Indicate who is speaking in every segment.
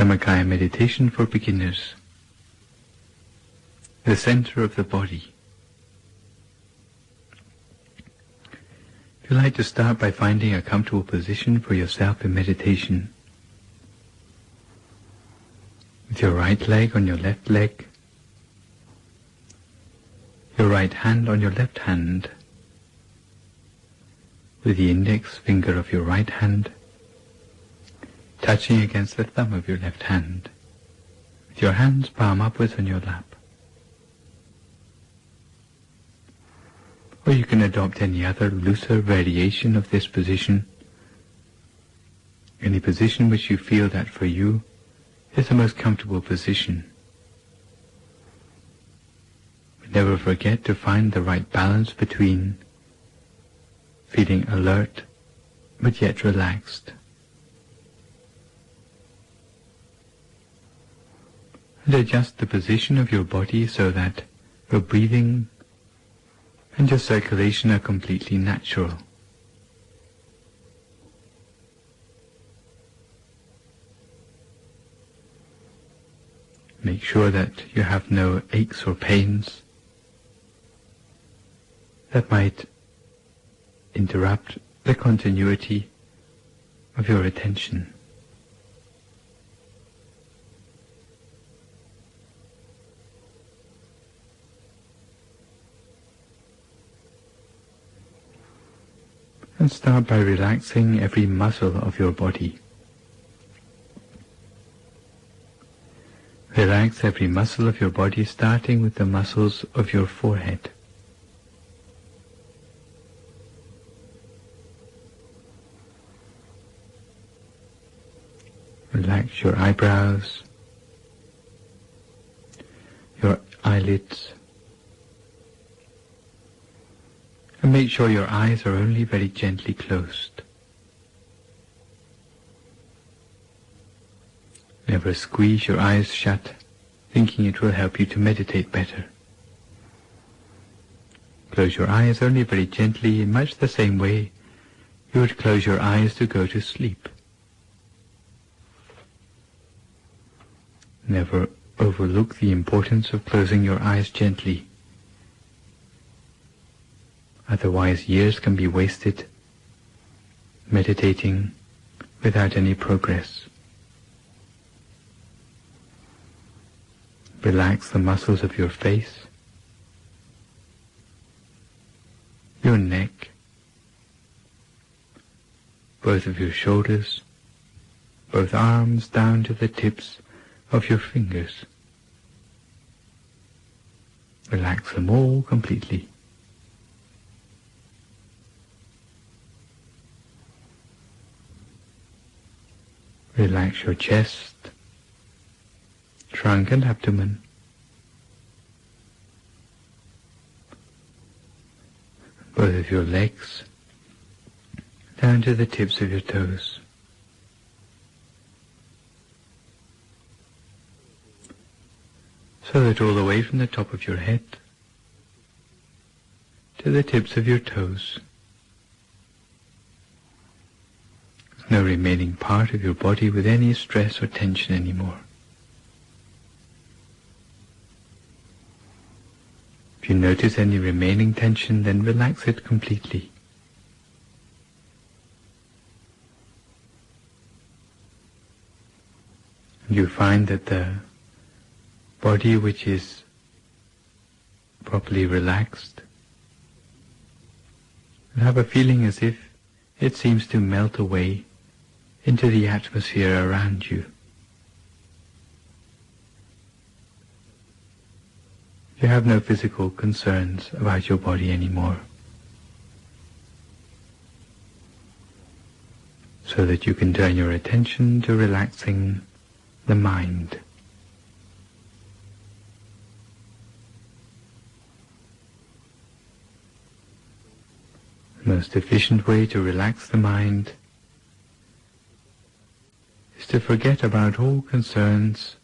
Speaker 1: Dhammakaya meditation for beginners. The center of the body. If you'd like to start by finding a comfortable position for yourself in meditation, with your right leg on your left leg, your right hand on your left hand, with the index finger of your right hand touching against the thumb of your left hand, with your hands palm upwards on your lap. Or you can adopt any other looser variation of this position, any position which you feel that for you is the most comfortable position. But never forget to find the right balance between feeling alert but yet relaxed. And adjust the position of your body so that your breathing and your circulation are completely natural. Make sure that you have no aches or pains that might interrupt the continuity of your attention. And start by relaxing every muscle of your body. Relax every muscle of your body, starting with the muscles of your forehead. Relax your eyebrows, your eyelids, and make sure your eyes are only very gently closed. Never squeeze your eyes shut, thinking it will help you to meditate better. Close your eyes only very gently, in much the same way you would close your eyes to go to sleep. Never overlook the importance of closing your eyes gently. Otherwise, years can be wasted meditating without any progress. Relax the muscles of your face, your neck, both of your shoulders, both arms down to the tips of your fingers. Relax them all completely. Relax your chest, trunk and abdomen. Both of your legs, down to the tips of your toes. So that all the way from the top of your head to the tips of your toes, no remaining part of your body with any stress or tension anymore. If you notice any remaining tension, then relax it completely. You find that the body which is properly relaxed will have a feeling as if it seems to melt away into the atmosphere around you. You have no physical concerns about your body anymore, so that you can turn your attention to relaxing the mind. The most efficient way to relax the mind is to forget about all concerns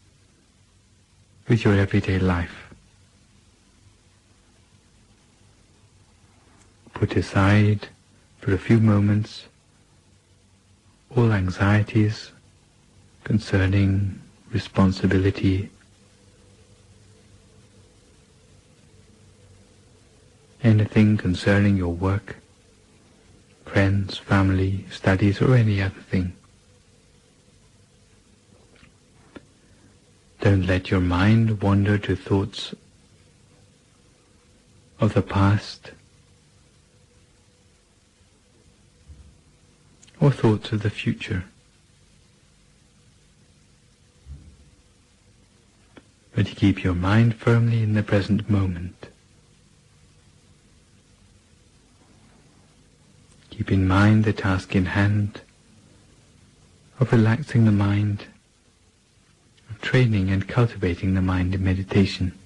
Speaker 1: with your everyday life. Put aside for a few moments all anxieties concerning responsibility, anything concerning your work, friends, family, studies, or any other thing. Don't let your mind wander to thoughts of the past or thoughts of the future, but keep your mind firmly in the present moment. Keep in mind the task in hand of relaxing the mind, of training and cultivating the mind in meditation,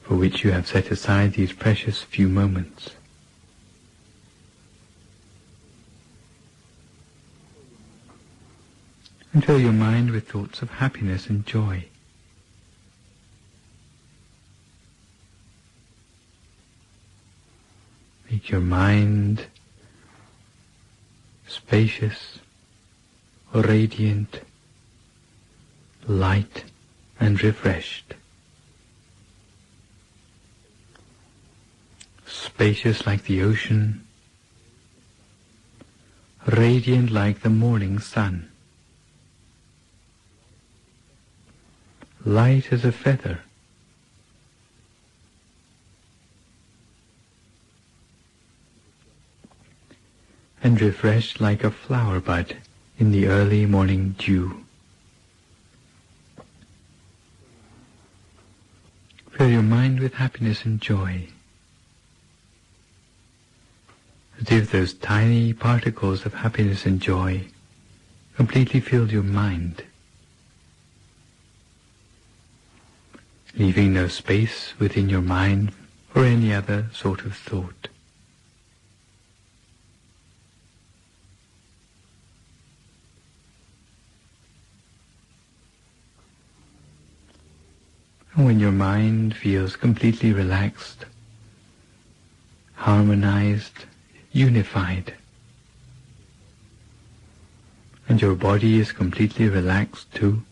Speaker 1: for which you have set aside these precious few moments. And fill your mind with thoughts of happiness and joy. Make your mind spacious, radiant, light and refreshed. Spacious like the ocean, radiant like the morning sun, light as a feather, and refreshed like a flower bud in the early morning dew. Fill your mind with happiness and joy, as if those tiny particles of happiness and joy completely filled your mind, leaving no space within your mind for any other sort of thought. And when your mind feels completely relaxed, harmonized, unified, and your body is completely relaxed too,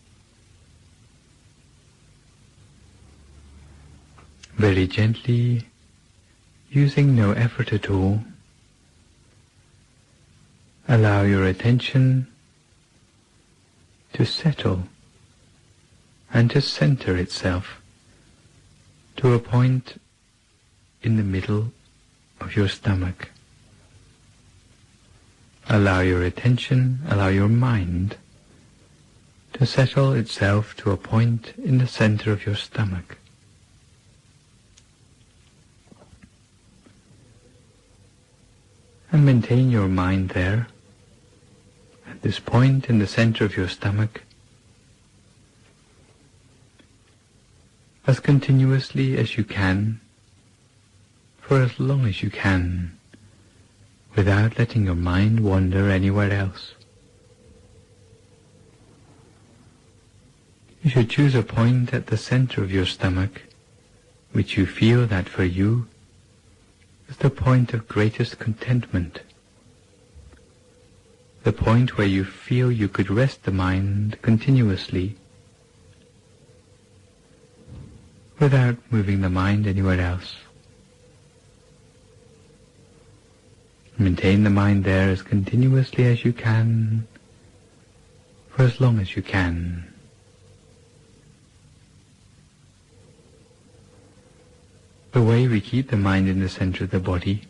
Speaker 1: very gently, using no effort at all, allow your attention to settle and to center itself to a point in the middle of your stomach. Allow your attention, allow your mind to settle itself to a point in the center of your stomach. And maintain your mind there, at this point in the center of your stomach, as continuously as you can, for as long as you can, without letting your mind wander anywhere else. You should choose a point at the center of your stomach, which you feel that for you is the point of greatest contentment, the point where you feel you could rest the mind continuously, without moving the mind anywhere else. Maintain the mind there as continuously as you can, for as long as you can. The way we keep the mind in the center of the body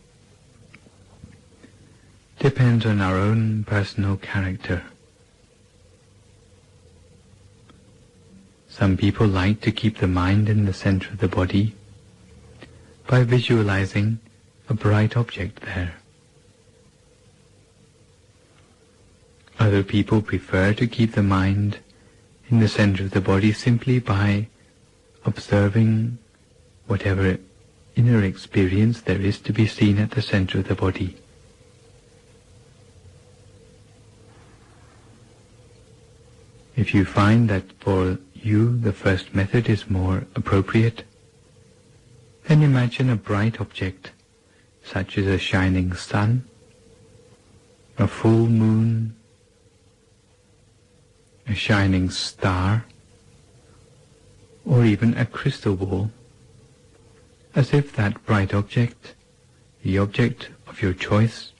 Speaker 1: depends on our own personal character. Some people like to keep the mind in the center of the body by visualizing a bright object there. Other people prefer to keep the mind in the center of the body simply by observing whatever inner experience there is to be seen at the center of the body. If you find that for you the first method is more appropriate, then imagine a bright object, such as a shining sun, a full moon, a shining star, or even a crystal ball, as if that bright object, the object of your choice,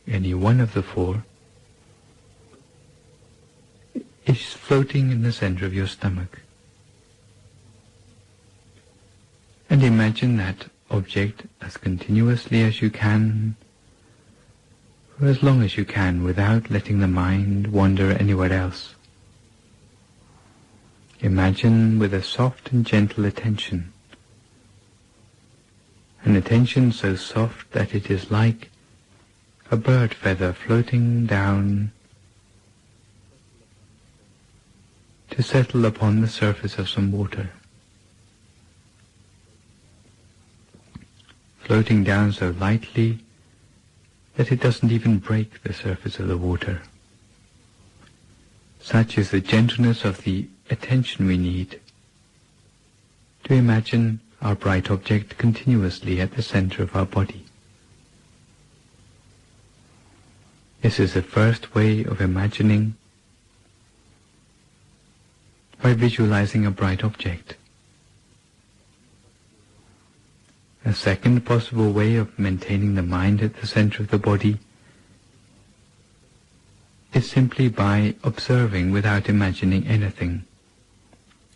Speaker 1: any one of the four, is floating in the center of your stomach. And imagine that object as continuously as you can, for as long as you can, without letting the mind wander anywhere else. Imagine with a soft and gentle attention, an attention so soft that it is like a bird feather floating down to settle upon the surface of some water. Floating down so lightly that it doesn't even break the surface of the water. Such is the gentleness of the attention we need to imagine our bright object continuously at the center of our body. This is the first way of imagining, by visualizing a bright object. A second possible way of maintaining the mind at the center of the body is simply by observing without imagining anything,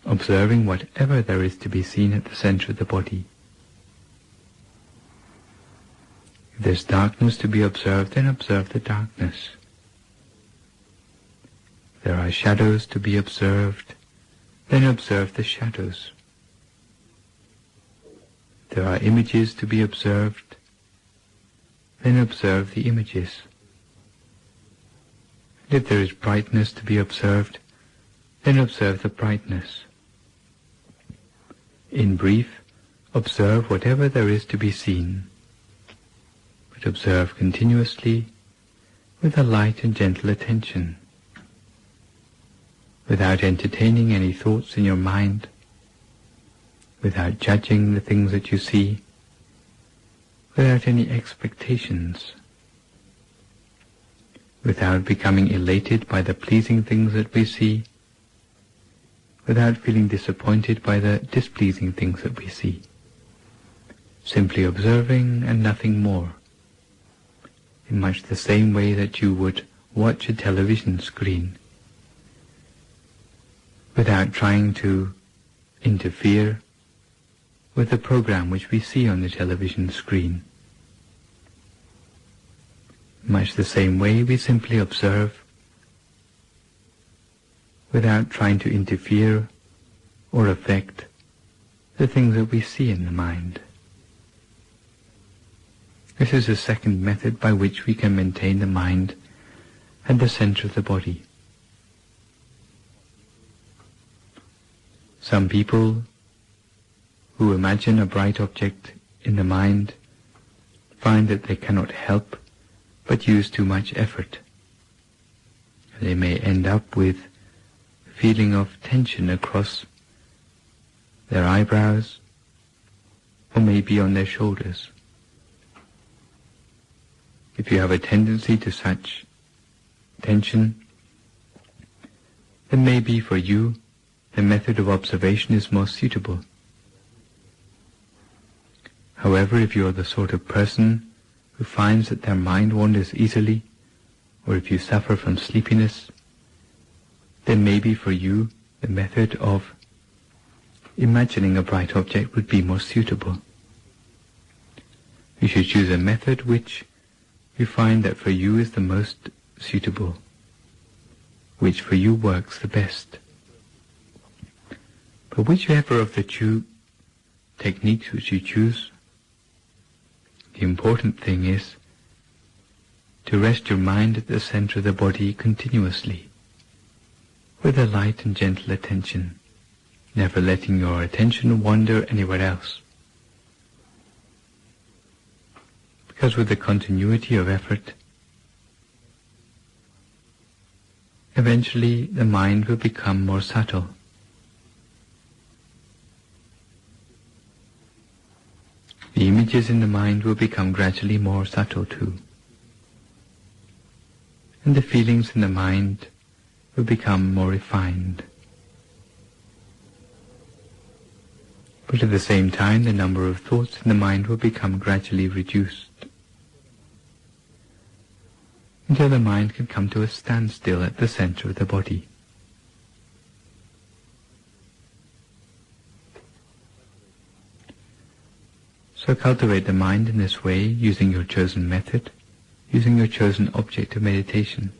Speaker 1: observing whatever there is to be seen at the center of the body. If there's darkness to be observed, then observe the darkness. If there are shadows to be observed, then observe the shadows. If there are images to be observed, then observe the images. And if there is brightness to be observed, then observe the brightness. In brief, observe whatever there is to be seen, but observe continuously with a light and gentle attention, without entertaining any thoughts in your mind, without judging the things that you see, without any expectations, without becoming elated by the pleasing things that we see, without feeling disappointed by the displeasing things that we see. Simply observing and nothing more, in much the same way that you would watch a television screen, without trying to interfere with the program which we see on the television screen. Much the same way we simply observe without trying to interfere or affect the things that we see in the mind. This is the second method by which we can maintain the mind at the center of the body. Some people who imagine a bright object in the mind find that they cannot help but use too much effort. They may end up with a feeling of tension across their eyebrows or maybe on their shoulders. If you have a tendency to such tension, then maybe for you the method of observation is most suitable. However, if you are the sort of person who finds that their mind wanders easily, or if you suffer from sleepiness, then maybe for you the method of imagining a bright object would be more suitable. You should choose a method which you find that for you is the most suitable, which for you works the best. But whichever of the two techniques which you choose, the important thing is to rest your mind at the center of the body continuously, with a light and gentle attention, never letting your attention wander anywhere else. Because with the continuity of effort, eventually the mind will become more subtle. The images in the mind will become gradually more subtle too. And the feelings in the mind will become more refined. But at the same time, the number of thoughts in the mind will become gradually reduced, until the mind can come to a standstill at the center of the body. So cultivate the mind in this way, using your chosen method, using your chosen object of meditation,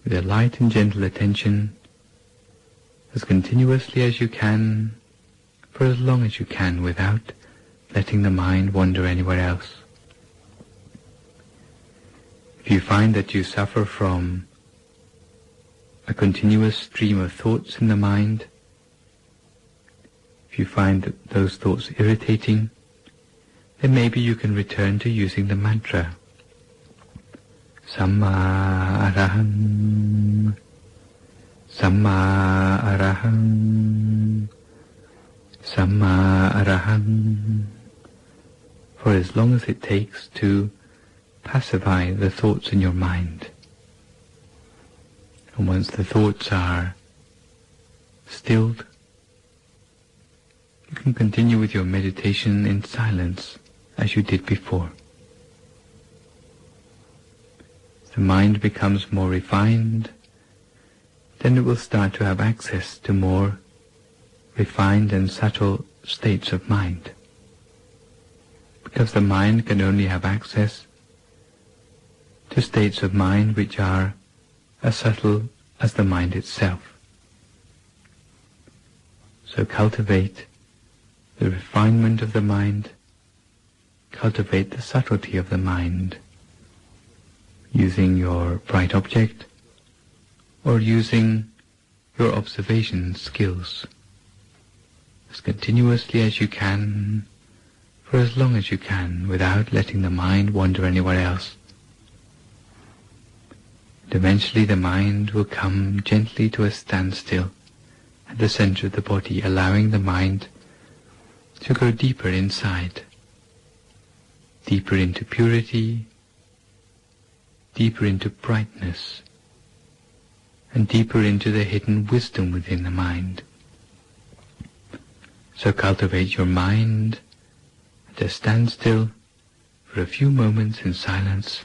Speaker 1: with a light and gentle attention, as continuously as you can, for as long as you can, without letting the mind wander anywhere else. If you find that you suffer from a continuous stream of thoughts in the mind, if you find that those thoughts irritating, then maybe you can return to using the mantra Samma Arahang, Samma Arahang, Samma Arahang, for as long as it takes to pacify the thoughts in your mind. And once the thoughts are stilled, you can continue with your meditation in silence as you did before. As the mind becomes more refined, then it will start to have access to more refined and subtle states of mind. Because the mind can only have access to states of mind which are as subtle as the mind itself. So cultivate the refinement of the mind, cultivate the subtlety of the mind, using your bright object or using your observation skills, as continuously as you can, for as long as you can, without letting the mind wander anywhere else. And eventually the mind will come gently to a standstill at the center of the body, allowing the mind to go deeper inside, deeper into purity, deeper into brightness, and deeper into the hidden wisdom within the mind. So cultivate your mind at a standstill for a few moments in silence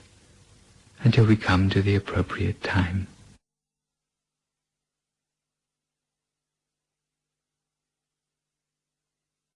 Speaker 1: until we come to the appropriate time.